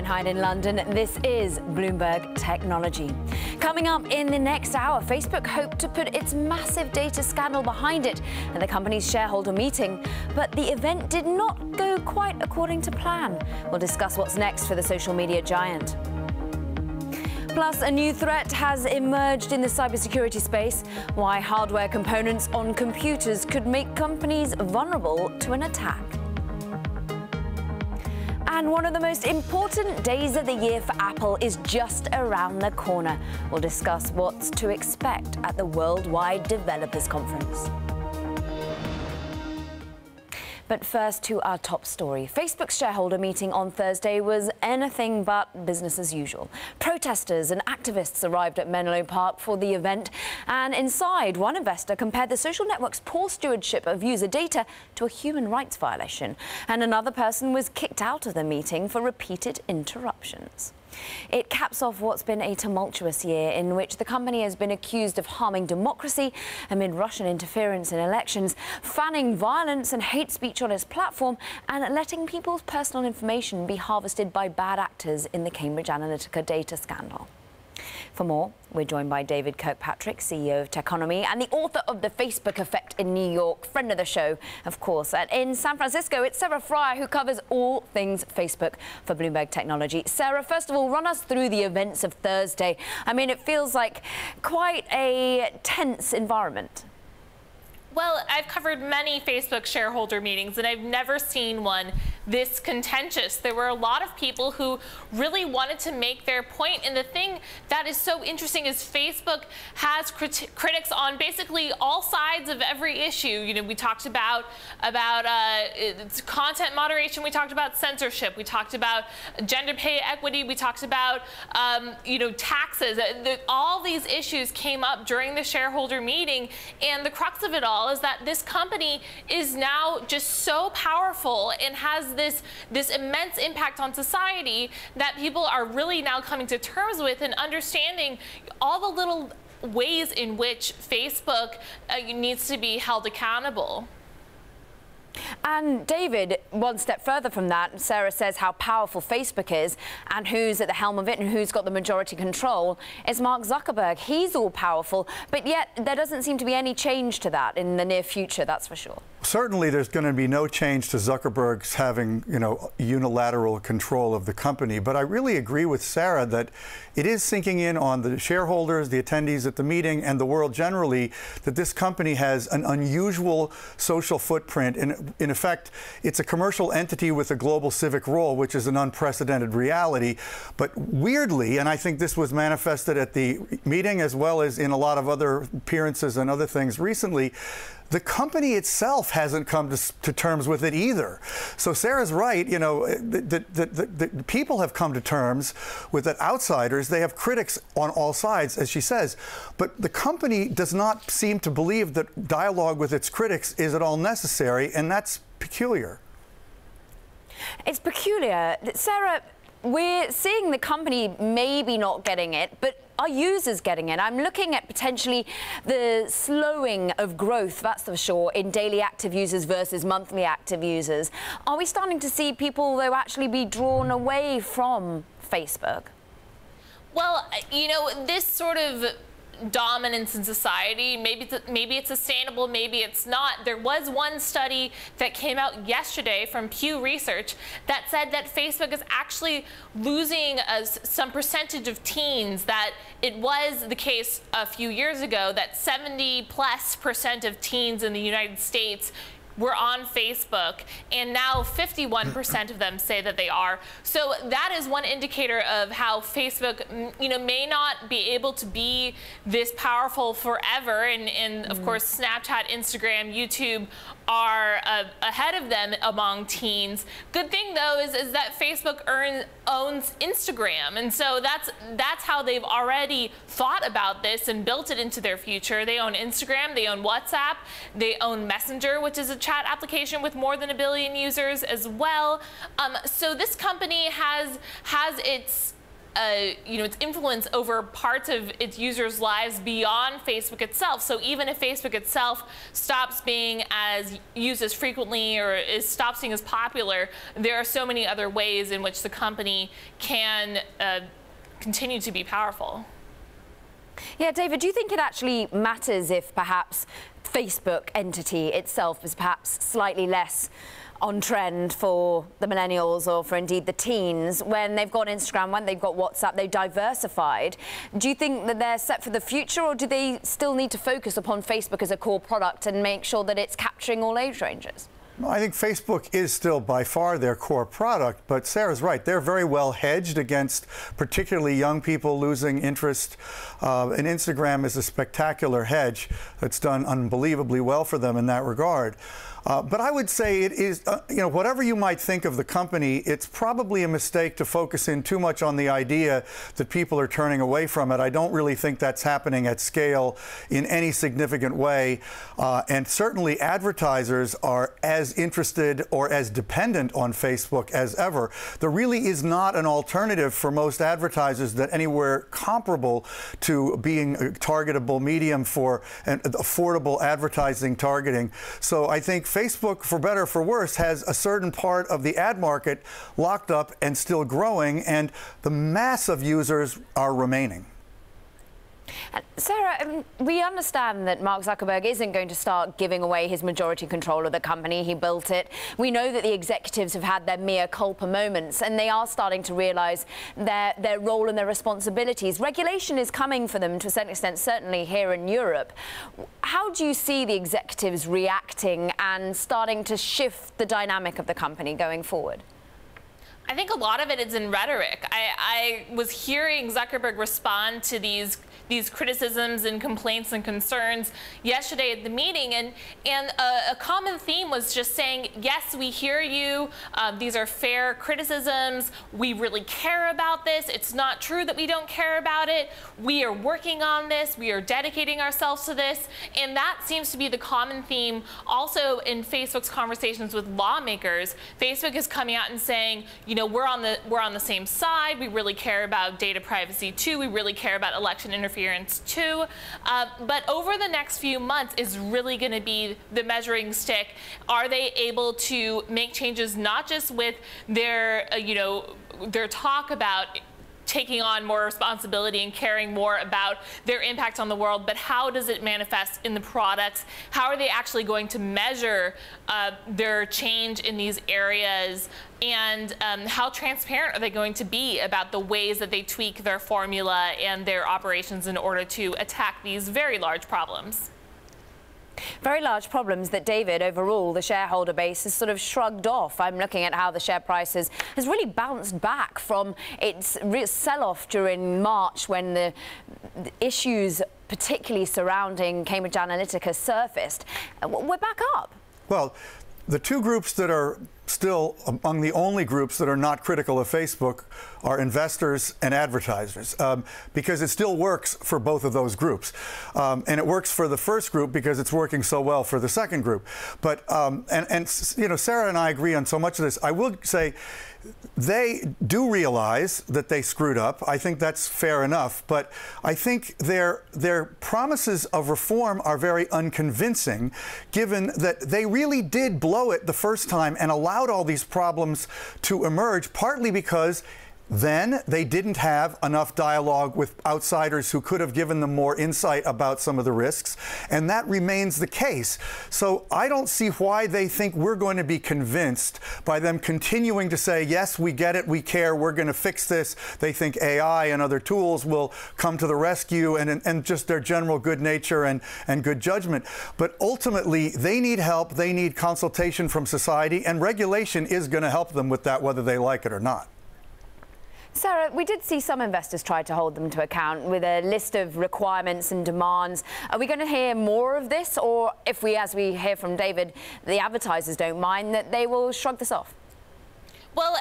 Hyde in London. This is Bloomberg Technology. Coming up in the next hour, Facebook hoped to put its massive data scandal behind it at the company's shareholder meeting, but the event did not go quite according to plan. We'll discuss what's next for the social media giant. Plus, a new threat has emerged in the cybersecurity space, why hardware components on computers could make companies vulnerable to an attack. And one of the most important days of the year for Apple is just around the corner. We'll discuss what's to expect at the Worldwide Developers Conference. But first to our top story. Facebook's shareholder meeting on Thursday was anything but business as usual. Protesters and activists arrived at Menlo Park for the event, and inside, one investor compared the social network's poor stewardship of user data to a human rights violation, and another person was kicked out of the meeting for repeated interruptions. It caps off what's been a tumultuous year in which the company has been accused of harming democracy amid Russian interference in elections, fanning violence and hate speech on its platform, and letting people's personal information be harvested by bad actors in the Cambridge Analytica data scandal. For more, we're joined by David Kirkpatrick, CEO of Techonomy, and the author of The Facebook Effect in New York, friend of the show, of course. And in San Francisco, it's Sarah Fryer, who covers all things Facebook for Bloomberg Technology. Sarah, first of all, run us through the events of Thursday. I mean, it feels like quite a tense environment. Well, I've covered many Facebook shareholder meetings, and I've never seen one this contentious. There were a lot of people who really wanted to make their point, and the thing that is so interesting is Facebook has critics on basically all sides of every issue. You know, we talked about content moderation, we talked about censorship, we talked about gender pay equity, we talked about taxes. All these issues came up during the shareholder meeting, and the crux of it all is that this company is now just so powerful and has this immense impact on society that people are really now coming to terms with and understanding all the little ways in which Facebook needs to be held accountable. And David, one step further from that, Sarah says how powerful Facebook is and who's at the helm of it and who's got the majority control is Mark Zuckerberg. He's all powerful, but yet there doesn't seem to be any change to that in the near future, that's for sure. Certainly there's going to be no change to Zuckerberg's having, unilateral control of the company. But I really agree with Sarah that it is sinking in on the shareholders, the attendees at the meeting, and the world generally that this company has an unusual social footprint. In effect, it's a commercial entity with a global civic role, which is an unprecedented reality. But weirdly, and I think this was manifested at the meeting as well as in a lot of other appearances and other things recently, the company itself hasn't come to terms with it either. So Sarah's right, the people have come to terms with it. Outsiders, they have critics on all sides, as she says. But the company does not seem to believe that dialogue with its critics is at all necessary, and that's peculiar. It's peculiar. Sarah, we're seeing the company maybe not getting it, but are users getting it? I'm looking at potentially the slowing of growth, that's for sure, in daily active users versus monthly active users. Are we starting to see people, though, actually be drawn away from Facebook? Well, this sort of dominance in society, maybe it's sustainable, maybe it's not. There was one study that came out yesterday from Pew Research that said that Facebook is actually losing some percentage of teens, that it was the case a few years ago that 70+% of teens in the United States were on Facebook, and now 51% of them say that they are. So that is one indicator of how Facebook, may not be able to be this powerful forever. And of course, Snapchat, Instagram, YouTube are ahead of them among teens. Good thing though is that Facebook owns Instagram, and so that's how they've already thought about this and built it into their future. They own Instagram, they own WhatsApp, they own Messenger, which is a chat application with more than 1 billion users as well. So this company has its its influence over parts of its users' lives beyond Facebook itself. So even if Facebook itself stops being used as frequently or stops being as popular, there are so many other ways in which the company can continue to be powerful. Yeah, David, do you think it actually matters if perhaps Facebook entity itself is perhaps slightly less on trend for the millennials or for indeed the teens when they've got Instagram, when they've got WhatsApp, they've diversified? Do you think that they're set for the future, or do they still need to focus upon Facebook as a core product and make sure that it's capturing all age ranges? I think Facebook is still by far their core product, but Sarah's right. They're very well hedged against particularly young people losing interest. And Instagram is a spectacular hedge that's done unbelievably well for them in that regard. But I would say it is, whatever you might think of the company, it's probably a mistake to focus in too much on the idea that people are turning away from it. I don't really think that's happening at scale in any significant way. And certainly advertisers are as interested or as dependent on Facebook as ever. There really is not an alternative for most advertisers that anywhere comparable to being a targetable medium for an affordable advertising targeting. So I think Facebook, for better or for worse, has a certain part of the ad market locked up and still growing, and the mass of users are remaining. Sarah, we understand that Mark Zuckerberg isn't going to start giving away his majority control of the company. He built it. We know that the executives have had their mea culpa moments, and they are starting to realize their role and their responsibilities. Regulation is coming for them to a certain extent, certainly here in Europe. How do you see the executives reacting and starting to shift the dynamic of the company going forward? I think a lot of it is in rhetoric. I was hearing Zuckerberg respond to these criticisms and complaints and concerns yesterday at the meeting, and a common theme was just saying, yes, we hear you, these are fair criticisms, we really care about this, it's not true that we don't care about it, we are working on this, we are dedicating ourselves to this, and that seems to be the common theme also in Facebook's conversations with lawmakers. Facebook is coming out and saying, we're on the same side, we really care about data privacy too, we really care about election interference too, but over the next few months is really going to be the measuring stick. Are they able to make changes not just with their talk about taking on more responsibility and caring more about their impact on the world, but how does it manifest in the products? How are they actually going to measure their change in these areas? And how transparent are they going to be about the ways that they tweak their formula and their operations in order to attack these very large problems? Very large problems that, David, overall, the shareholder base has sort of shrugged off. I'm looking at how the share price has really bounced back from its sell-off during March when the issues, particularly surrounding Cambridge Analytica, surfaced. We're back up. Well, the two groups that are still among the only groups that are not critical of Facebook are investors and advertisers, because it still works for both of those groups. And it works for the first group because it's working so well for the second group. But, Sarah and I agree on so much of this. I will say they do realize that they screwed up. I think that's fair enough. But I think their promises of reform are very unconvincing, given that they really did blow it the first time and allowed all these problems to emerge, partly because then they didn't have enough dialogue with outsiders who could have given them more insight about some of the risks, and that remains the case. So I don't see why they think we're going to be convinced by them continuing to say, yes, we get it, we care, we're going to fix this. They think AI and other tools will come to the rescue, and just their general good nature and good judgment. But ultimately, they need help, they need consultation from society, and regulation is going to help them with that, whether they like it or not. Sarah, we did see some investors try to hold them to account with a list of requirements and demands. Are we going to hear more of this, or if we, as we hear from David, the advertisers don't mind, that they will shrug this off? Well,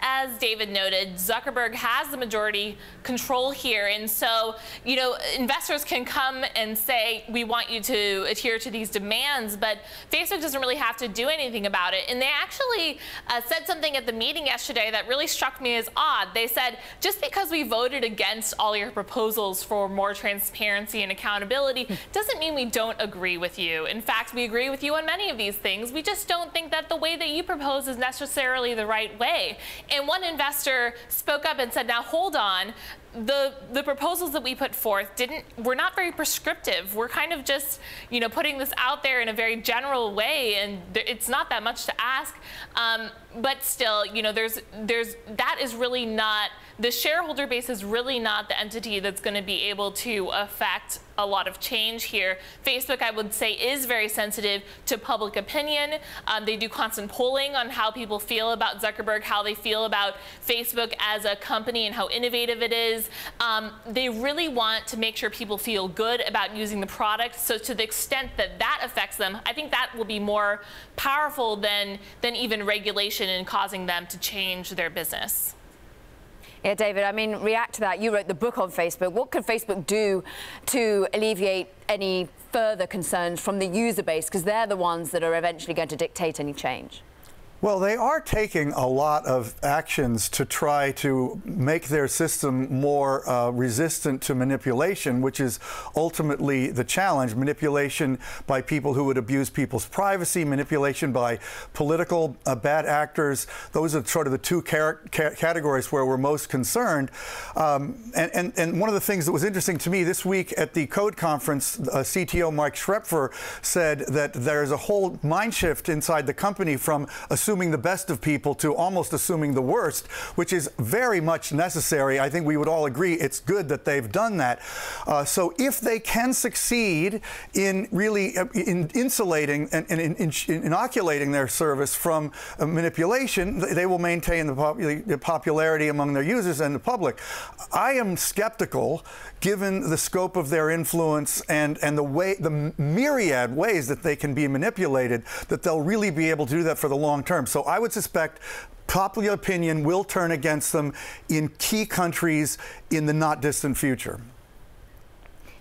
as David noted, Zuckerberg has the majority control here. And so, you know, investors can come and say, we want you to adhere to these demands, but Facebook doesn't really have to do anything about it. And they actually said something at the meeting yesterday that really struck me as odd. They said, just because we voted against all your proposals for more transparency and accountability doesn't mean we don't agree with you. In fact, we agree with you on many of these things. We just don't think that the way that you propose is necessarily the right way. And one investor spoke up and said, now hold on, the proposals that we put forth were not very prescriptive. We're kind of just, you know, putting this out there in a very general way, and it's not that much to ask. But still, you know, that is really not, the shareholder base is really not the entity that's going to be able to affect a lot of change here. Facebook, I would say, is very sensitive to public opinion. They do constant polling on how people feel about Zuckerberg, how they feel about Facebook as a company and how innovative it is. They really want to make sure people feel good about using the product. So to the extent that that affects them, I think that will be more powerful than even regulation in causing them to change their business. Yeah, David, I mean, react to that. You wrote the book on Facebook. What could Facebook do to alleviate any further concerns from the user base? Because they're the ones that are eventually going to dictate any change. Well, they are taking a lot of actions to try to make their system more resistant to manipulation, which is ultimately the challenge. Manipulation by people who would abuse people's privacy, manipulation by political bad actors. Those are sort of the two categories where we're most concerned. And one of the things that was interesting to me this week at the Code Conference, CTO Mike Schrepfer said that there's a whole mind shift inside the company from assuming the best of people to almost assuming the worst, which is very much necessary. I think we would all agree it's good that they've done that. So if they can succeed in really insulating and inoculating their service from manipulation, they will maintain the popularity among their users and the public. I am skeptical, given the scope of their influence and the myriad ways that they can be manipulated, that they'll really be able to do that for the long term. So I would suspect popular opinion will turn against them in key countries in the not distant future.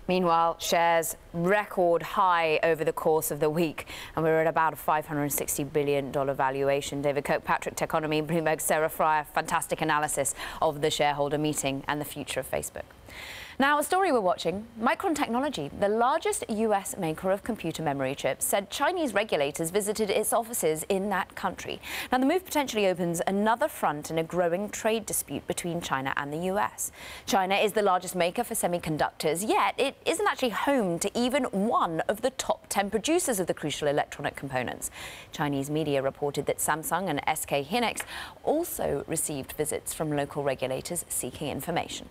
Meanwhile, shares record high over the course of the week, and we're at about a $560 billion valuation. David Kirkpatrick, Techonomy, Bloomberg, Sarah Fryer, fantastic analysis of the shareholder meeting and the future of Facebook. Now, a story we're watching, Micron Technology, the largest US maker of computer memory chips, said Chinese regulators visited its offices in that country. Now, the move potentially opens another front in a growing trade dispute between China and the US. China is the largest maker for semiconductors, yet it isn't actually home to even one of the top 10 producers of the crucial electronic components. Chinese media reported that Samsung and SK Hynix also received visits from local regulators seeking information.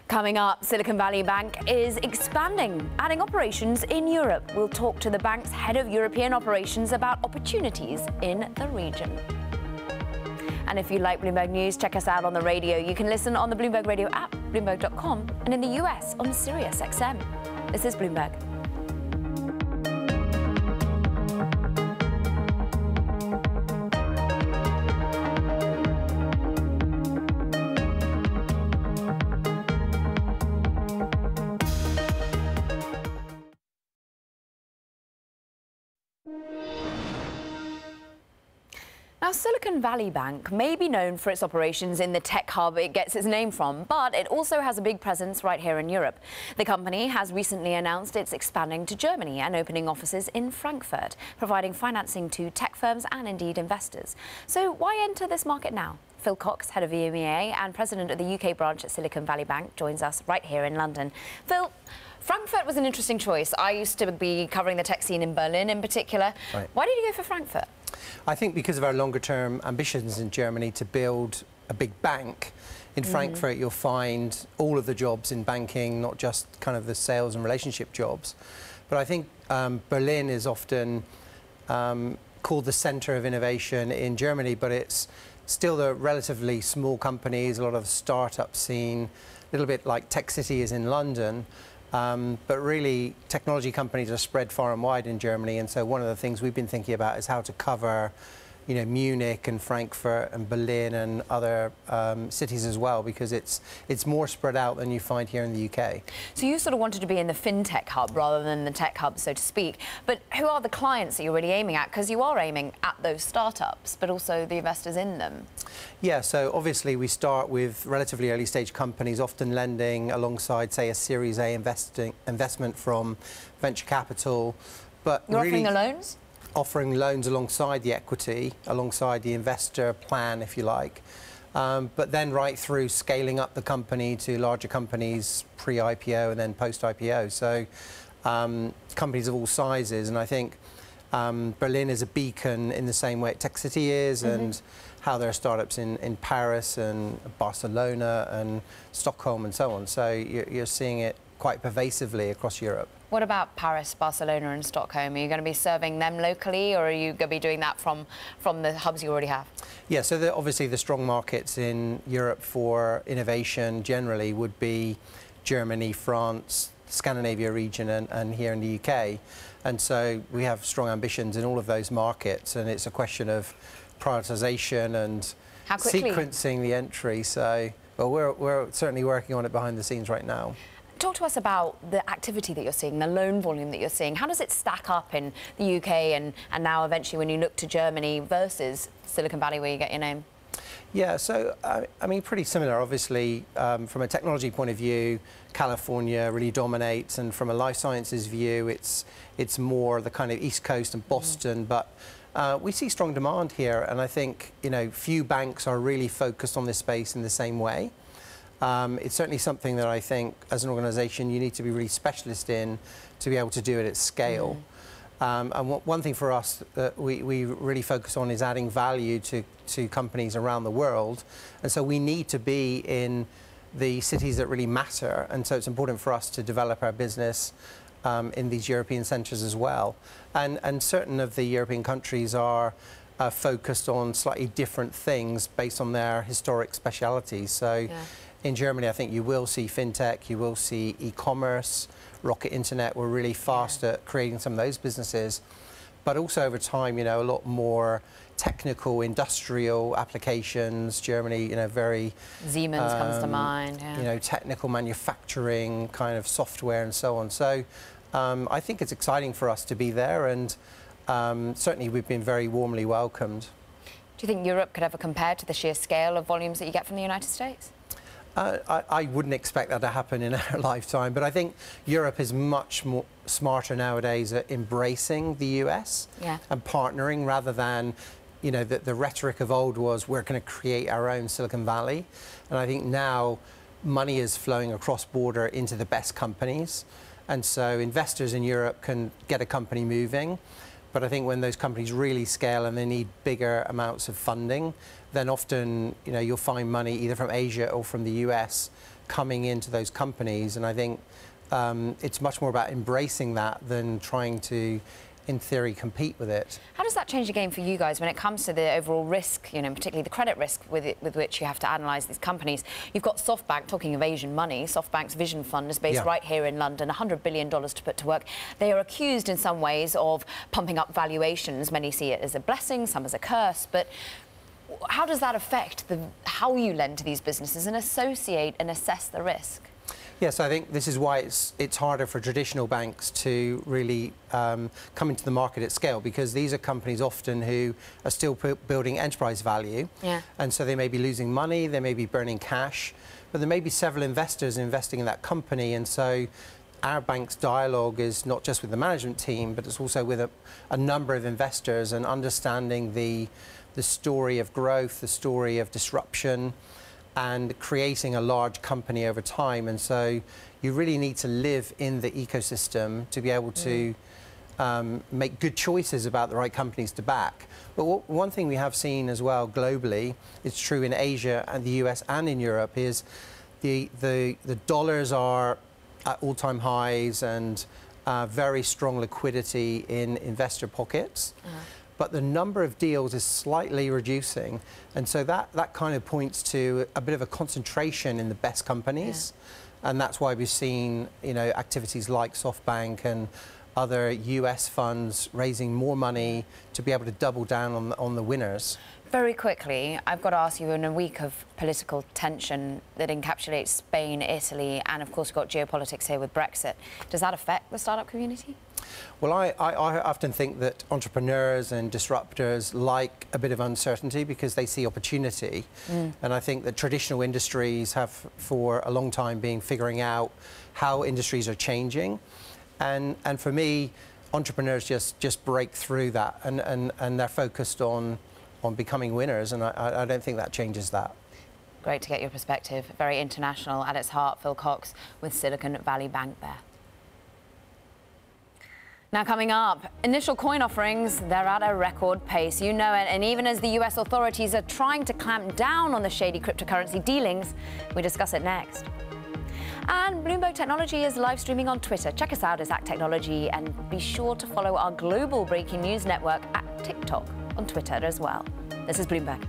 Coming up, Silicon Valley Bank is expanding, adding operations in Europe. We'll talk to the bank's head of European operations about opportunities in the region. And if you like Bloomberg News, check us out on the radio. You can listen on the Bloomberg Radio app, Bloomberg.com, and in the US on Sirius XM. This is Bloomberg. Now, Silicon Valley Bank may be known for its operations in the tech hub it gets its name from, but it also has a big presence right here in Europe. The company has recently announced it's expanding to Germany and opening offices in Frankfurt, providing financing to tech firms and indeed investors. So why enter this market now? Phil Cox, head of EMEA and president of the UK branch at Silicon Valley Bank, joins us right here in London. Phil, Frankfurt was an interesting choice. I used to be covering the tech scene in Berlin in particular. Right. Why did you go for Frankfurt? I think because of our longer-term ambitions in Germany to build a big bank. In Frankfurt, you'll find all of the jobs in banking, not just kind of the sales and relationship jobs. But I think Berlin is often called the center of innovation in Germany, but it's still the relatively small companies, a lot of startup scene, a little bit like Tech City is in London. But really, technology companies are spread far and wide in Germany, and so one of the things we've been thinking about is how to cover, you know, Munich and Frankfurt and Berlin and other cities as well, because it's more spread out than you find here in the UK. So you sort of wanted to be in the fintech hub rather than the tech hub, so to speak. But who are the clients that you're really aiming at? Because you are aiming at those startups, but also the investors in them. Yeah, so obviously we start with relatively early stage companies, often lending alongside, say, a Series A investment from venture capital. But you're really offering the loans? Offering loans alongside the equity, alongside the investor plan, if you like. But then right through scaling up the company to larger companies pre-IPO and then post-IPO. So companies of all sizes. And I think Berlin is a beacon in the same way Tech City is, and how there are startups in Paris and Barcelona and Stockholm and so on. So you're seeing it quite pervasively across Europe. What about Paris, Barcelona and Stockholm? Are you going to be serving them locally, or are you going to be doing that from the hubs you already have? Yeah, so obviously the strong markets in Europe for innovation generally would be Germany, France, Scandinavia region and here in the UK. And so we have strong ambitions in all of those markets, and it's a question of prioritization and sequencing the entry. So well, we're certainly working on it behind the scenes right now. Talk to us about the activity that you're seeing, the loan volume that you're seeing. How does it stack up in the UK and now eventually when you look to Germany versus Silicon Valley, where you get your name? Yeah, so I mean, pretty similar. Obviously, from a technology point of view, California really dominates, and from a life sciences view, it's more the kind of East Coast and Boston. But we see strong demand here, and I think, you know, few banks are really focused on this space in the same way. It's certainly something that I think, as an organisation, you need to be really specialist in to be able to do it at scale. And one thing for us that we really focus on is adding value to companies around the world. And so we need to be in the cities that really matter. And so it's important for us to develop our business in these European centres as well. And certain of the European countries are focused on slightly different things based on their historic specialities. So in Germany, I think you will see fintech, you will see e-commerce, Rocket Internet. We're really fast at creating some of those businesses. But also over time, you know, a lot more technical, industrial applications. Germany, you know, very... Siemens comes to mind, yeah. You know, technical manufacturing, kind of software and so on. So I think it's exciting for us to be there, and certainly we've been very warmly welcomed. Do you think Europe could ever compare to the sheer scale of volumes that you get from the United States? I wouldn't expect that to happen in our lifetime, but I think Europe is much more smarter nowadays at embracing the US and partnering, rather than, you know, the rhetoric of old was we're going to create our own Silicon Valley. And I think now money is flowing across border into the best companies, and so investors in Europe can get a company moving. But I think when those companies really scale and they need bigger amounts of funding, then often, you know, you'll find money either from Asia or from the US coming into those companies. And I think it's much more about embracing that than trying to, in theory, compete with it. How does that change the game for you guys when it comes to the overall risk, you know, particularly the credit risk with which you have to analyse these companies? You've got SoftBank, talking of Asian money. SoftBank's Vision Fund is based right here in London, $100 billion to put to work. They are accused in some ways of pumping up valuations. Many see it as a blessing, some as a curse. But how does that affect how you lend to these businesses and associate and assess the risk? Yes, I think this is why it's harder for traditional banks to really come into the market at scale, because these are companies often who are still building enterprise value. And so they may be losing money, they may be burning cash, but there may be several investors investing in that company. And so our bank's dialogue is not just with the management team, but it's also with a number of investors, and understanding the story of growth, the story of disruption, and creating a large company over time. And so you really need to live in the ecosystem to be able to make good choices about the right companies to back. But one thing we have seen as well globally, it's true in Asia and the US and in Europe, is the dollars are at all-time highs and very strong liquidity in investor pockets. but the number of deals is slightly reducing. And so that kind of points to a bit of a concentration in the best companies. Yeah. And that's why we've seen, activities like SoftBank and other US funds raising more money to be able to double down on the winners. Very quickly, I've got to ask you, in a week of political tension that encapsulates Spain, Italy, and of course we've got geopolitics here with Brexit, does that affect the startup community? Well, I often think that entrepreneurs and disruptors like a bit of uncertainty because they see opportunity. And I think that traditional industries have for a long time been figuring out how industries are changing. And for me, entrepreneurs just break through that and they're focused on becoming winners, and I don't think that changes that. Great to get your perspective. Very international at its heart. Phil Cox with Silicon Valley Bank there. Now coming up, initial coin offerings, they're at a record pace. You know it, and even as the US authorities are trying to clamp down on the shady cryptocurrency dealings, we discuss it next. And Bloomberg Technology is live streaming on Twitter. Check us out as @Technology, and be sure to follow our global breaking news network @TikTok on Twitter as well. This is Bloomberg.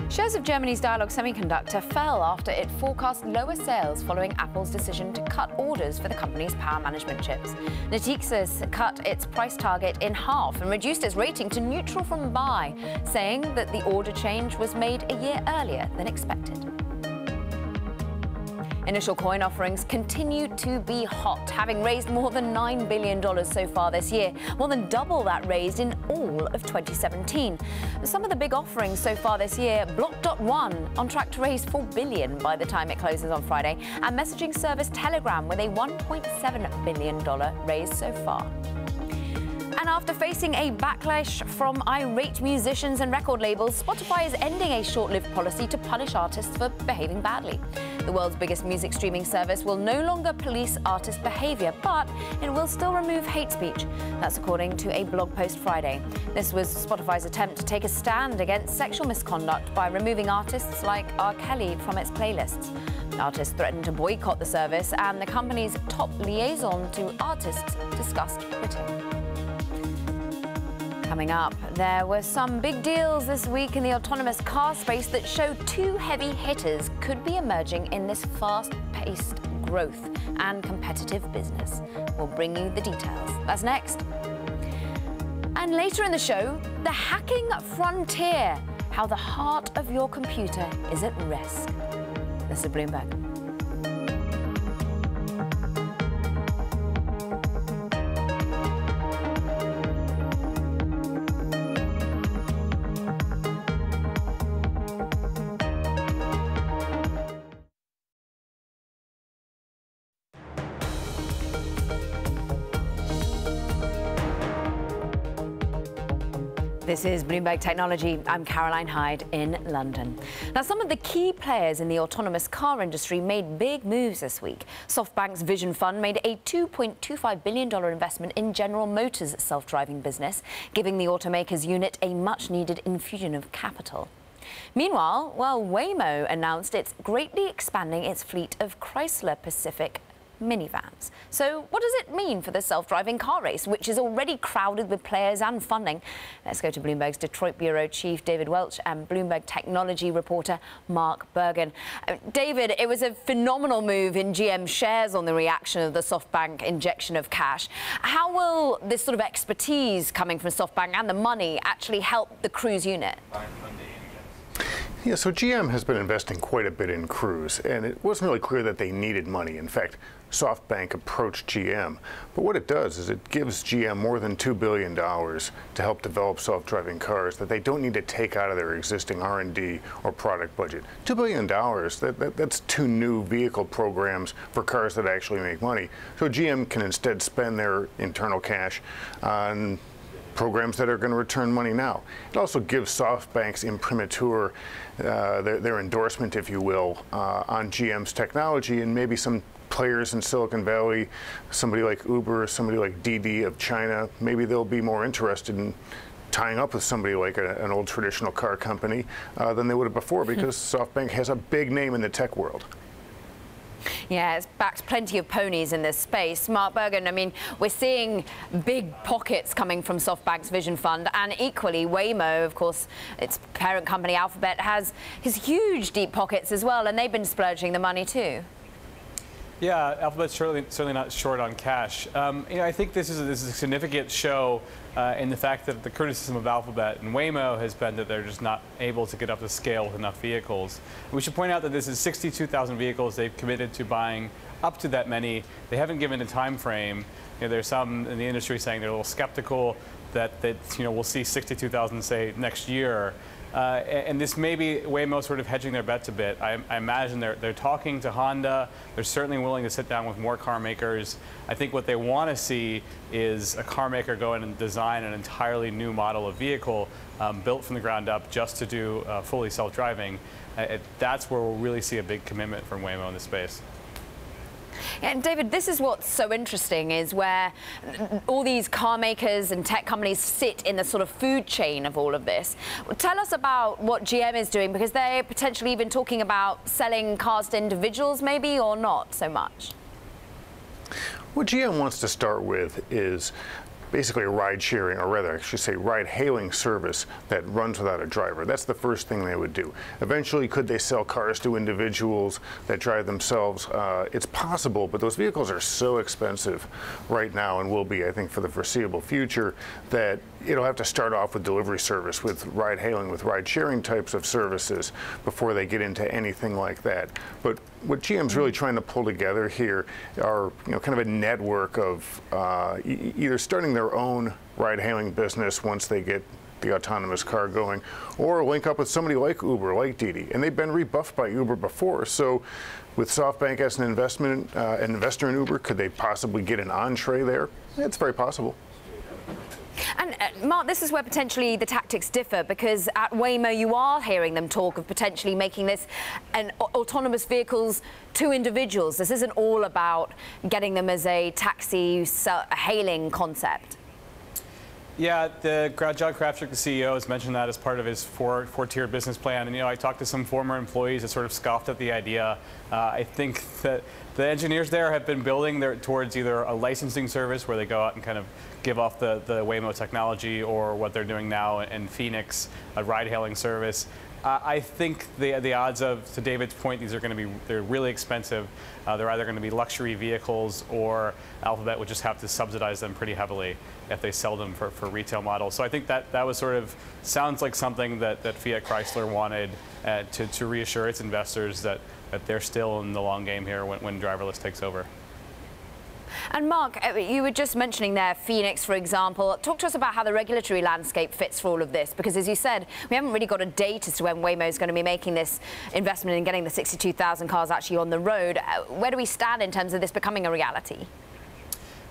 Shares of Germany's Dialog Semiconductor fell after it forecast lower sales following Apple's decision to cut orders for the company's power management chips. Natixis cut its price target in half and reduced its rating to neutral from buy, saying that the order change was made a year earlier than expected. Initial coin offerings continue to be hot, having raised more than $9 billion so far this year, more than double that raised in all of 2017. Some of the big offerings so far this year: Block.one on track to raise $4 billion by the time it closes on Friday, and messaging service Telegram with a $1.7 billion raise so far. And after facing a backlash from irate musicians and record labels, Spotify is ending a short-lived policy to punish artists for behaving badly. The world's biggest music streaming service will no longer police artist behavior, but it will still remove hate speech. That's according to a blog post Friday. This was Spotify's attempt to take a stand against sexual misconduct by removing artists like R. Kelly from its playlists. Artists threatened to boycott the service, and the company's top liaison to artists discussed quitting. Coming up, there were some big deals this week in the autonomous car space that show two heavy hitters could be emerging in this fast-paced growth and competitive business. We'll bring you the details. That's next. And later in the show, the hacking frontier, how the heart of your computer is at risk. This is Bloomberg. This is Bloomberg Technology. I'm Caroline Hyde in London. Now, some of the key players in the autonomous car industry made big moves this week. SoftBank's Vision Fund made a $2.25 billion investment in General Motors' self-driving business, giving the automaker's unit a much-needed infusion of capital. Meanwhile, Waymo announced it's greatly expanding its fleet of Chrysler Pacific minivans. So what does it mean for the self-driving car race, which is already crowded with players and funding? Let's go to Bloomberg's Detroit bureau chief David Welch and Bloomberg technology reporter Mark Bergen. David, it was a phenomenal move in GM shares on the reaction of the SoftBank injection of cash. How will this sort of expertise coming from SoftBank and the money actually help the Cruise unit? Yeah, so GM has been investing quite a bit in Cruise, and it wasn't really clear that they needed money. In fact, SoftBank approached GM. But what it does is it gives GM more than $2 billion to help develop self-driving cars that they don't need to take out of their existing R&D or product budget. $2 billion, that's two new vehicle programs for cars that actually make money. So GM can instead spend their internal cash on programs that are going to return money now. It also gives SoftBank's imprimatur, their endorsement, if you will, on GM's technology, and maybe some players in Silicon Valley, somebody like Uber, somebody like Didi of China, maybe they'll be more interested in tying up with somebody like an old traditional car company than they would have before, because SoftBank has a big name in the tech world. Yeah, it's backed plenty of ponies in this space. Mark Bergen, I mean, we're seeing big pockets coming from SoftBank's Vision Fund, and equally Waymo, of course, its parent company Alphabet, has his huge deep pockets as well, and they've been splurging the money too. Yeah, Alphabet's certainly not short on cash. I think this is a significant show in the fact that the criticism of Alphabet and Waymo has been that they're just not able to get up to scale with enough vehicles. And we should point out that this is 62,000 vehicles. They've committed to buying up to that many. They haven't given a time frame. There's some in the industry saying they're a little skeptical that we'll see 62,000 say next year. And this may be Waymo sort of hedging their bets a bit. I imagine they're talking to Honda. They're certainly willing to sit down with more car makers. I think what they want to see is a car maker go in and design an entirely new model of vehicle built from the ground up just to do fully self-driving. That's where we'll really see a big commitment from Waymo in this space. And David, this is what's so interesting, is where all these car makers and tech companies sit in the sort of food chain of all of this. Tell us about what GM is doing, because they're potentially even talking about selling cars to individuals maybe, or not so much. What GM wants to start with is basically a ride-sharing, or rather, I should say, ride-hailing service that runs without a driver. That's the first thing they would do. Eventually, could they sell cars to individuals that drive themselves? It's possible, but those vehicles are so expensive right now, and will be, I think, for the foreseeable future, that it'll have to start off with delivery service, with ride-hailing, with ride-sharing types of services before they get into anything like that. But what GM's really trying to pull together here are, kind of a network of either starting their own ride-hailing business once they get the autonomous car going, or link up with somebody like Uber, like Didi. And they've been rebuffed by Uber before. So with SoftBank as an investor in Uber, could they possibly get an entree there? It's very possible. And Mark, this is where potentially the tactics differ, because at Waymo you are hearing them talk of potentially making this autonomous vehicles to individuals. This isn't all about getting them as a taxi hailing concept. Yeah, John Krafchick, the CEO, has mentioned that as part of his four-tiered business plan. And I talked to some former employees that sort of scoffed at the idea. I think that the engineers there have been building towards either a licensing service where they go out and kind of give off the Waymo technology, or what they're doing now in Phoenix, a ride-hailing service. I think the odds of, to David's point, they're really expensive. They're either going to be luxury vehicles, or Alphabet would just have to subsidize them pretty heavily if they sell them for retail models. So I think that was sort of sounds like something that Fiat Chrysler wanted to reassure its investors that they're still in the long game here when driverless takes over. And Mark, you were just mentioning there Phoenix, for example. Talk to us about how the regulatory landscape fits for all of this, because as you said, we haven't really got a date as to when Waymo is going to be making this investment in getting the 62,000 cars actually on the road. Where do we stand in terms of this becoming a reality?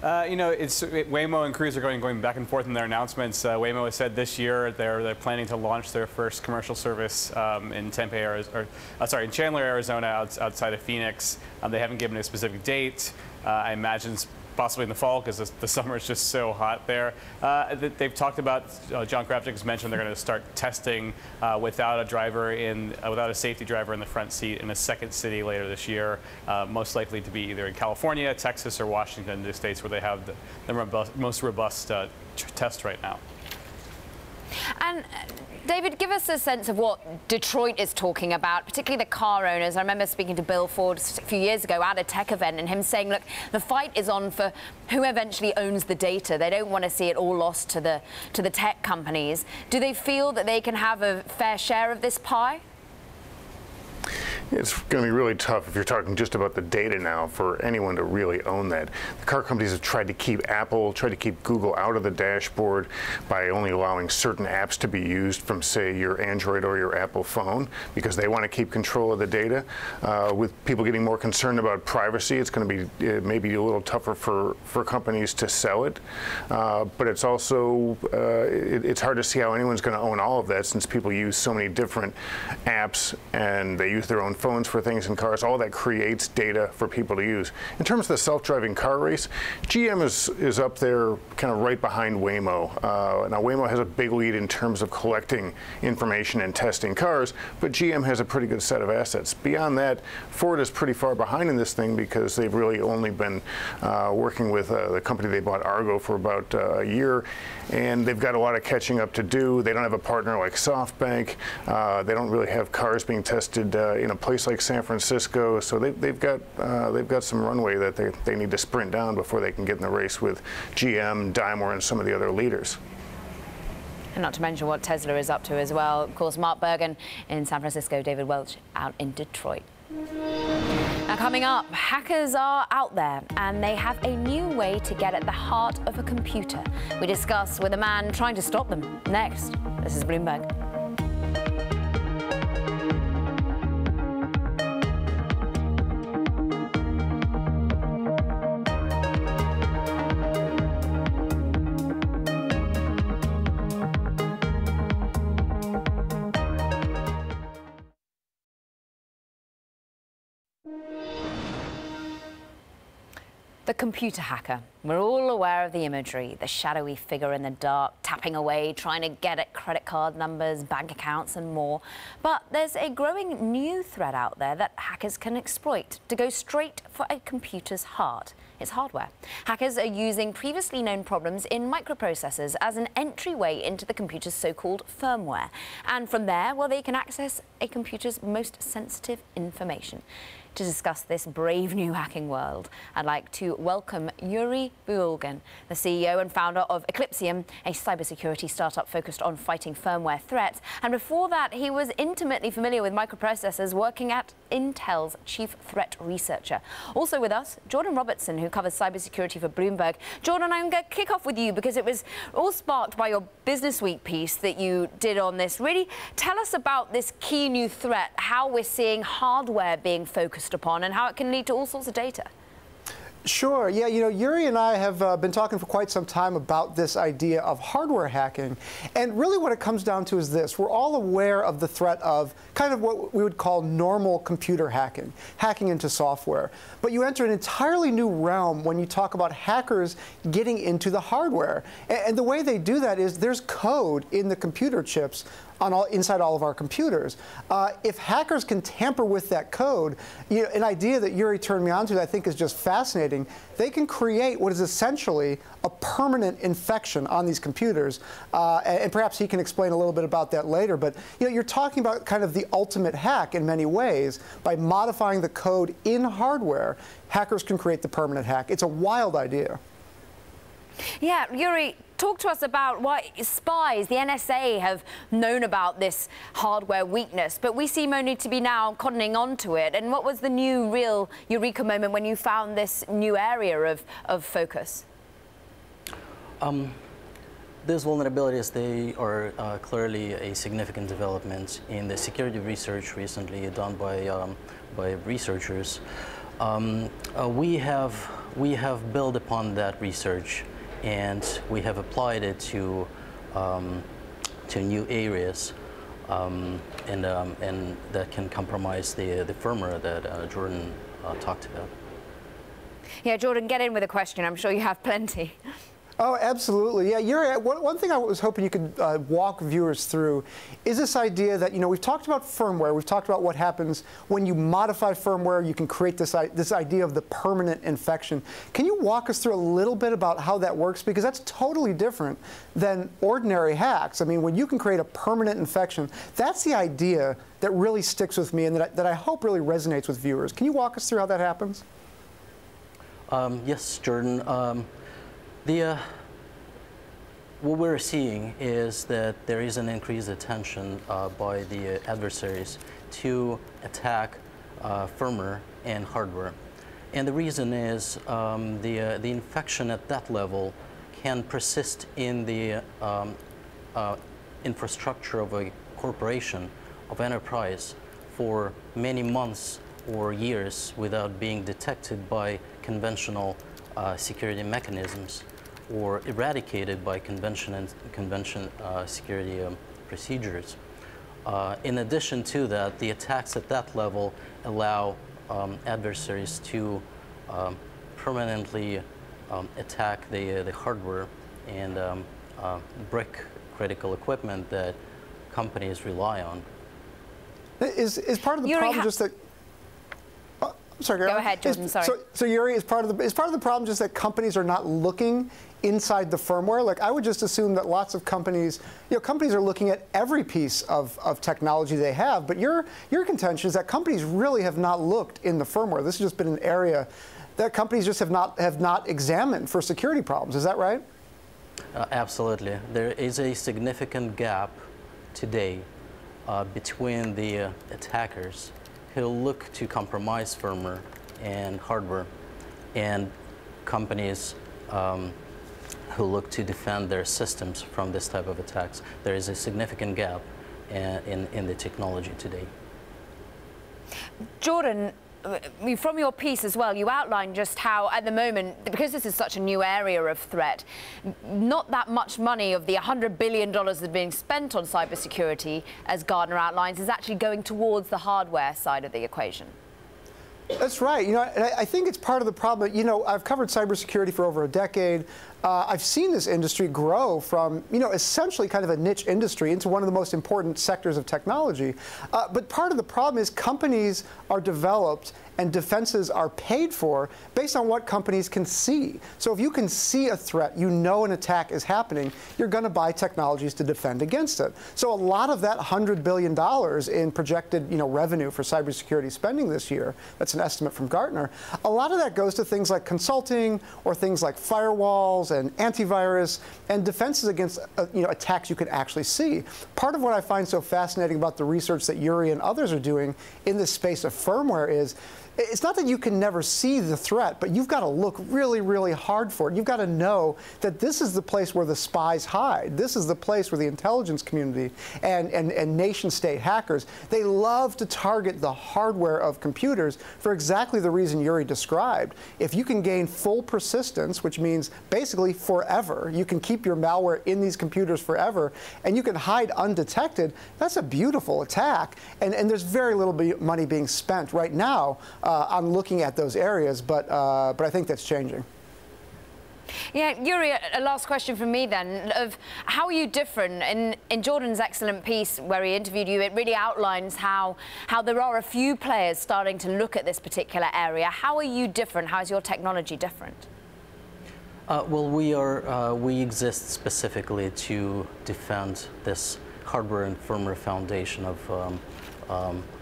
Waymo and Cruise are going back and forth in their announcements. Waymo has said this year they're planning to launch their first commercial service in in Chandler, Arizona, outside of Phoenix. They haven't given a specific date. I imagine it's possibly in the fall, because the summer is just so hot there. They've talked about, John Krafchick has mentioned they're going to start testing without a safety driver in the front seat in a second city later this year, most likely to be either in California, Texas, or Washington, the states where they have the most robust test right now. And David, give us a sense of what Detroit is talking about, particularly the car owners. I remember speaking to Bill Ford a few years ago at a tech event, and him saying, look, the fight is on for who eventually owns the data. They don't want to see it all lost to the tech companies. Do they feel that they can have a fair share of this pie? It's going to be really tough if you're talking just about the data now for anyone to really own that. The car companies have tried to keep Google out of the dashboard by only allowing certain apps to be used from, say, your Android or your Apple phone, because they want to keep control of the data. With people getting more concerned about privacy, it's going to be maybe a little tougher for companies to sell it. But it's also, it's hard to see how anyone's going to own all of that, since people use so many different apps and they use their own on phones for things in cars. All that creates data for people to use. In terms of the self-driving car race, GM is up there kind of right behind Waymo. Now Waymo has a big lead in terms of collecting information and testing cars, but GM has a pretty good set of assets. Beyond that, Ford is pretty far behind in this thing because they've really only been working with the company they bought, Argo, for about a year, and they've got a lot of catching up to do. They don't have a partner like SoftBank. They don't really have cars being tested in a place like San Francisco, so they've got some runway that they need to sprint down before they can get in the race with GM, Daimler, and some of the other leaders. And not to mention what Tesla is up to as well. Of course, Mark Bergen in San Francisco, David Welch out in Detroit. Now coming up, hackers are out there and they have a new way to get at the heart of a computer. We discuss with a man trying to stop them. Next, this is Bloomberg. The computer hacker. We're all aware of the imagery, the shadowy figure in the dark, tapping away, trying to get at credit card numbers, bank accounts and more. But there's a growing new threat out there that hackers can exploit to go straight for a computer's heart. It's hardware. Hackers are using previously known problems in microprocessors as an entryway into the computer's so-called firmware. And from there, well, they can access a computer's most sensitive information. To discuss this brave new hacking world, I'd like to welcome Yuri Buolgan, the CEO and founder of Eclipsium, a cybersecurity startup focused on fighting firmware threats. And before that, he was intimately familiar with microprocessors, working at Intel's chief threat researcher. Also with us, Jordan Robertson, who covers cybersecurity for Bloomberg. Jordan, I'm going to kick off with you because it was all sparked by your Business Week piece that you did on this. Really, tell us about this key new threat, how we're seeing hardware being focused upon and how it can lead to all sorts of data. Sure. Yeah, you know, Yuri and I have been talking for quite some time about this idea of hardware hacking. And really what it comes down to is this. We're all aware of the threat of kind of what we would call normal computer hacking, hacking into software. But you enter an entirely new realm when you talk about hackers getting into the hardware. And the way they do that is there's code in the computer chips inside all of our computers. If hackers can tamper with that code, you know, an idea that Yuri turned me on to that I think is just fascinating, they can create what is essentially a permanent infection on these computers. And perhaps he can explain a little bit about that later. But you know, you're talking about kind of the ultimate hack in many ways. By modifying the code in hardware, hackers can create the permanent hack. It's a wild idea. Yeah, Yuri, talk to us about why spies, the NSA, have known about this hardware weakness, but we seem only to be now cottoning onto it. And what was the new real eureka moment when you found this new area of focus? These vulnerabilities, they are clearly a significant development in the security research recently done by researchers. We have built upon that research, and we have applied it to new areas, and that can compromise the firmware that Jordan talked about. Yeah, Jordan, get in with a question. I'm sure you have plenty. Oh, absolutely. Yeah, Yuri, one thing I was hoping you could walk viewers through is this idea that, you know, we've talked about firmware. We've talked about what happens when you modify firmware. You can create this idea of the permanent infection. Can you walk us through a little bit about how that works? Because that's totally different than ordinary hacks. I mean, when you can create a permanent infection, that's the idea that really sticks with me and that I hope really resonates with viewers. Can you walk us through how that happens? Yes, Jordan. What we're seeing is that there is an increased attention by the adversaries to attack firmware and hardware. And the reason is the infection at that level can persist in the infrastructure of a corporation, of enterprise, for many months or years without being detected by conventional security mechanisms, or eradicated by convention security procedures. In addition to that, the attacks at that level allow adversaries to permanently attack the hardware and brick critical equipment that companies rely on. Is part of the problem just that? Sorry, go ahead, Jordan. Sorry. So Yuri, is part of the problem just that companies are not looking inside the firmware? Like, I would just assume that lots of companies, companies are looking at every piece of technology they have. But your contention is that companies really have not looked in the firmware. This has just been an area that companies just have not examined for security problems. Is that right? Absolutely. There is a significant gap today between the attackers who look to compromise firmware and hardware and companies who look to defend their systems from this type of attacks. There is a significant gap in the technology today. Jordan, from your piece as well, you outlined just how, at the moment, because this is such a new area of threat, not that much money of the $100 billion that's being spent on cybersecurity, as Gartner outlines, is actually going towards the hardware side of the equation. That's right. And I think it's part of the problem. I've covered cybersecurity for over a decade. I've seen this industry grow from, essentially kind of a niche industry into one of the most important sectors of technology. But part of the problem is companies are developed and defenses are paid for based on what companies can see. So if you can see a threat, an attack is happening, you're going to buy technologies to defend against it. So a lot of that $100 billion in projected, revenue for cybersecurity spending this year, that's an estimate from Gartner, a lot of that goes to things like consulting or things like firewalls and antivirus and defenses against attacks you can actually see. Part of what I find so fascinating about the research that Yuri and others are doing in this space of firmware is it's not that you can never see the threat, but you've got to look really, really hard for it. You've got to know that this is the place where the spies hide. This is the place where the intelligence community and nation-state hackers, they love to target the hardware of computers for exactly the reason Yuri described. If you can gain full persistence, which means basically forever, you can keep your malware in these computers forever, and you can hide undetected, that's a beautiful attack. And there's very little money being spent right now on looking at those areas, but I think that's changing. Yeah, Yuri, a last question from me then, of how are you different? In Jordan's excellent piece where he interviewed you, it really outlines how there are a few players starting to look at this particular area. How are you different? How is your technology different? Well, we exist specifically to defend this hardware and firmware foundation of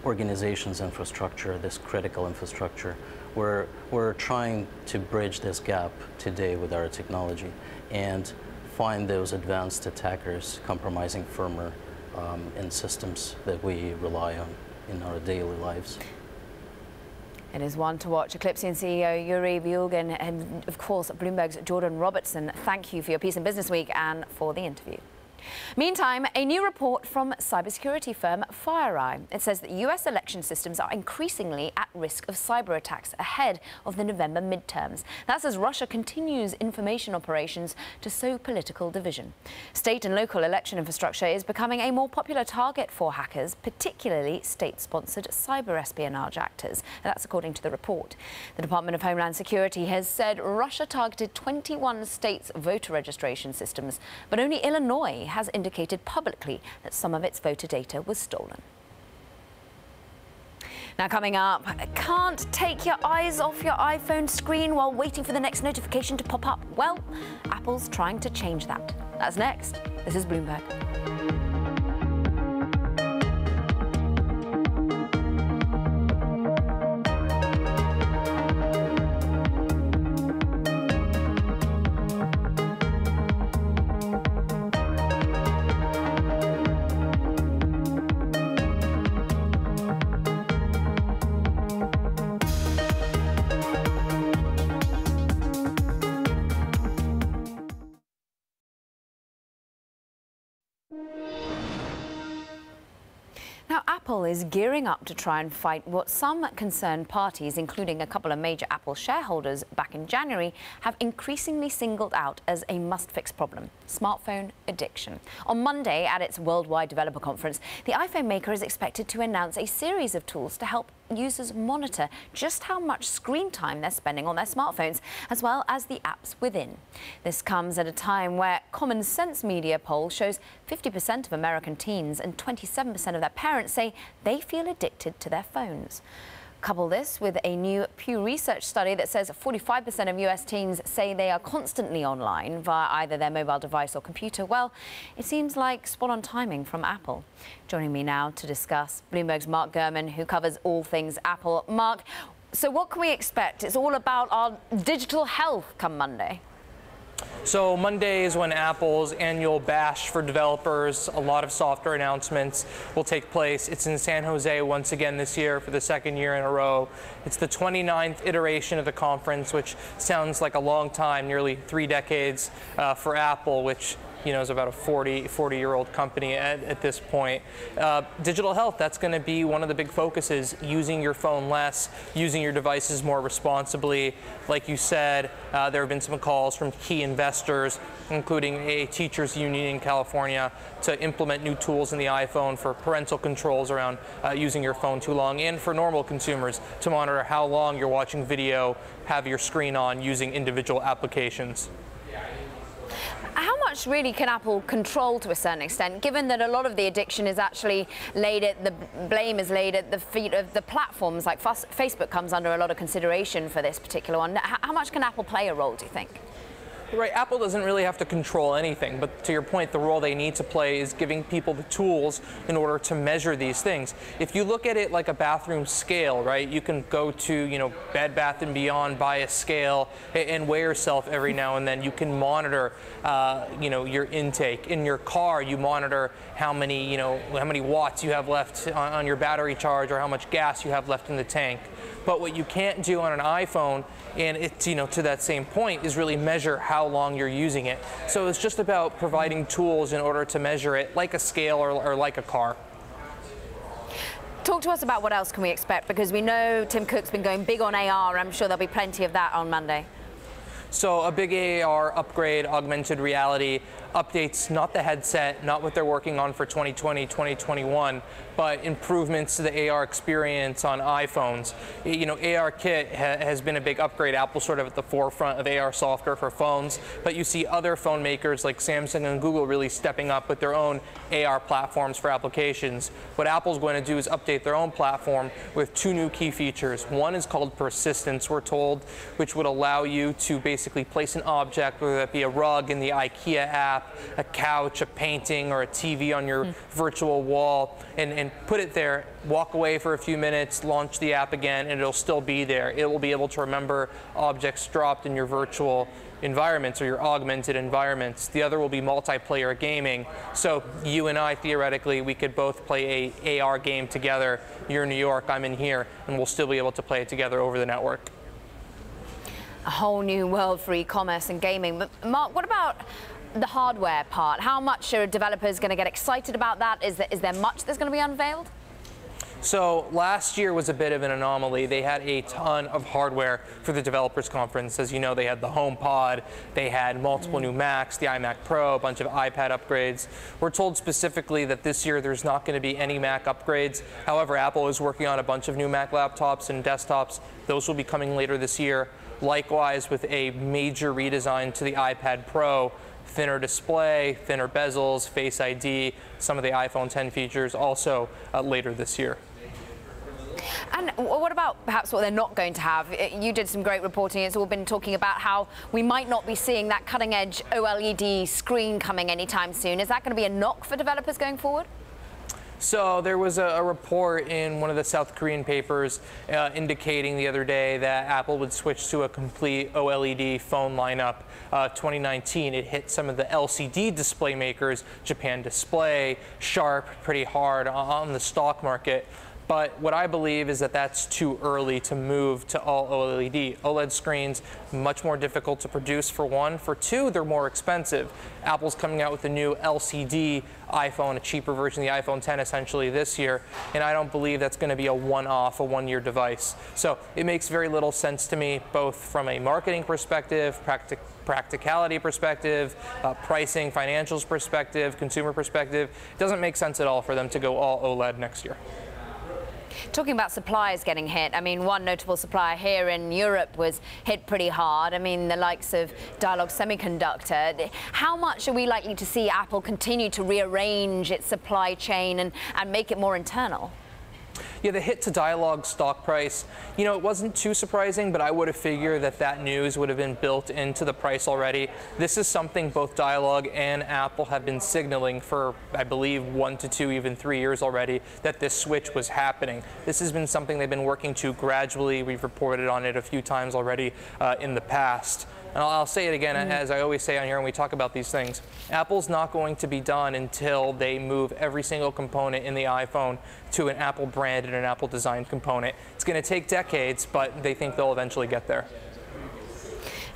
organizations' infrastructure, this critical infrastructure. We're trying to bridge this gap today with our technology and find those advanced attackers compromising firmware and systems that we rely on in our daily lives. It is one to watch. Eclipsian CEO Yuri Vyulgin and, of course, Bloomberg's Jordan Robertson, thank you for your piece in Business Week and for the interview. Meantime, a new report from cybersecurity firm FireEye. It says that US election systems are increasingly at risk of cyber attacks ahead of the November midterms. That's as Russia continues information operations to sow political division. State and local election infrastructure is becoming a more popular target for hackers, particularly state-sponsored cyber espionage actors. That's according to the report. The Department of Homeland Security has said Russia targeted 21 states' voter registration systems, but only Illinois has indicated publicly that some of its voter data was stolen. Now coming up, can't take your eyes off your iPhone screen while waiting for the next notification to pop up. Well, Apple's trying to change that. That's next. This is Bloomberg. Now, Apple is gearing up to try and fight what some concerned parties, including a couple of major Apple shareholders back in January, have increasingly singled out as a must-fix problem: smartphone addiction. On Monday, at its Worldwide Developer Conference, the iPhone maker is expected to announce a series of tools to help users monitor just how much screen time they're spending on their smartphones, as well as the apps within. This comes at a time where Common Sense Media poll shows 50% of American teens and 27% of their parents say they feel addicted to their phones. Couple this with a new Pew Research study that says 45% of US teens say they are constantly online via either their mobile device or computer. Well, it seems like spot-on timing from Apple. Joining me now to discuss, Bloomberg's Mark Gurman, who covers all things Apple. Mark, so what can we expect? It's all about our digital health come Monday. So Monday is when Apple's annual bash for developers, a lot of software announcements will take place. It's in San Jose once again this year for the second year in a row. It's the 29th iteration of the conference, which sounds like a long time, nearly 3 decades for Apple, which is about a 40-year-old company at this point. Digital health, that's going to be one of the big focuses, using your phone less, using your devices more responsibly. Like you said, there have been some calls from key investors, including a teachers union in California, to implement new tools in the iPhone for parental controls around using your phone too long, and for normal consumers to monitor how long you're watching video, have your screen on, using individual applications. How much really can Apple control to a certain extent, given that a lot of the addiction is actually the blame is laid at the feet of the platforms, like Facebook comes under a lot of consideration for this particular one. How much can Apple play a role, do you think? Right, Apple doesn't really have to control anything, but to your point, the role they need to play is giving people the tools in order to measure these things. If you look at it like a bathroom scale, right, you can go to, Bed Bath & Beyond, buy a scale, and weigh yourself every now and then. You can monitor, your intake. In your car, you monitor how many watts you have left on your battery charge, or how much gas you have left in the tank. But what you can't do on an iPhone, and it's, to that same point, is really measure how long you're using it. So it's just about providing tools in order to measure it, like a scale or like a car. Talk to us about what else can we expect, because we know Tim Cook's been going big on AR. I'm sure there'll be plenty of that on Monday. So a big AR upgrade, augmented reality updates, not the headset, not what they're working on for 2020, 2021, but improvements to the AR experience on iPhones. ARKit has been a big upgrade. Apple's sort of at the forefront of AR software for phones, but you see other phone makers like Samsung and Google really stepping up with their own AR platforms for applications. What Apple's going to do is update their own platform with 2 new key features. One is called persistence, we're told, which would allow you to basically place an object, whether that be a rug in the IKEA app, a couch, a painting, or a TV on your virtual wall, and put it there, walk away for a few minutes, launch the app again, and it'll still be there. It will be able to remember objects dropped in your virtual environments or your augmented environments. The other will be multiplayer gaming. So you and I, theoretically, we could both play a AR game together. You're in New York, I'm in here, and we'll still be able to play it together over the network. A whole new world for e-commerce and gaming. But Mark, what about the hardware part? How much are developers going to get excited about that? Is there much that's going to be unveiled? So last year was a bit of an anomaly. They had a ton of hardware for the developers conference. As you know, they had the HomePod, they had multiple new Macs, the iMac Pro, a bunch of iPad upgrades. We're told specifically that this year there's not going to be any Mac upgrades. However, Apple is working on a bunch of new Mac laptops and desktops. Those will be coming later this year. Likewise, with a major redesign to the iPad Pro, thinner display, thinner bezels, Face ID, some of the iPhone 10 features also later this year. And what about perhaps what they're not going to have? You did some great reporting. It's all been talking about how we might not be seeing that cutting-edge OLED screen coming anytime soon. Is that going to be a knock for developers going forward? So there was a report in one of the South Korean papers indicating the other day that Apple would switch to a complete OLED phone lineup. 2019, it hit some of the LCD display makers, Japan Display, Sharp, pretty hard on the stock market. But what I believe is that that's too early to move to all OLED. OLED screens, much more difficult to produce, for one. For two, they're more expensive. Apple's coming out with a new LCD iPhone, a cheaper version of the iPhone 10 essentially this year, and I don't believe that's going to be a one-off, a one-year device. So it makes very little sense to me, both from a marketing perspective, practicality perspective, pricing, financials perspective, consumer perspective. It doesn't make sense at all for them to go all OLED next year. Talking about suppliers getting hit, I mean, one notable supplier here in Europe was hit pretty hard. I mean, the likes of Dialog Semiconductor. How much are we likely to see Apple continue to rearrange its supply chain and make it more internal? Yeah, the hit to Dialog stock price, you know, it wasn't too surprising, but I would have figured that that news would have been built into the price already. This is something both Dialog and Apple have been signaling for, I believe, 1 to 2, even 3 years already, that this switch was happening. This has been something they've been working to gradually. We've reported on it a few times already in the past. And I'll say it again, as I always say on here when we talk about these things. Apple's not going to be done until they move every single component in the iPhone to an Apple branded and an Apple designed component. It's going to take decades, but they think they'll eventually get there.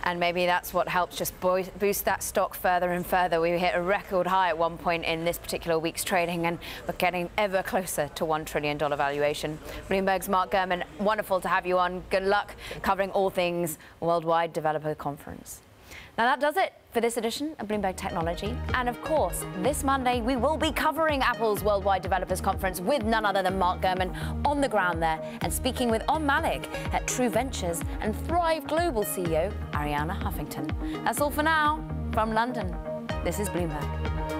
And maybe that's what helps just boost that stock further and further. We hit a record high at one point in this particular week's trading, and we're getting ever closer to $1 trillion valuation. Bloomberg's Mark Gurman, wonderful to have you on. Good luck covering all things Worldwide Developer Conference. Now that does it for this edition of Bloomberg Technology. And of course, this Monday, we will be covering Apple's Worldwide Developers Conference with none other than Mark Gurman on the ground there and speaking with Om Malik at True Ventures and Thrive Global CEO Arianna Huffington. That's all for now from London. This is Bloomberg.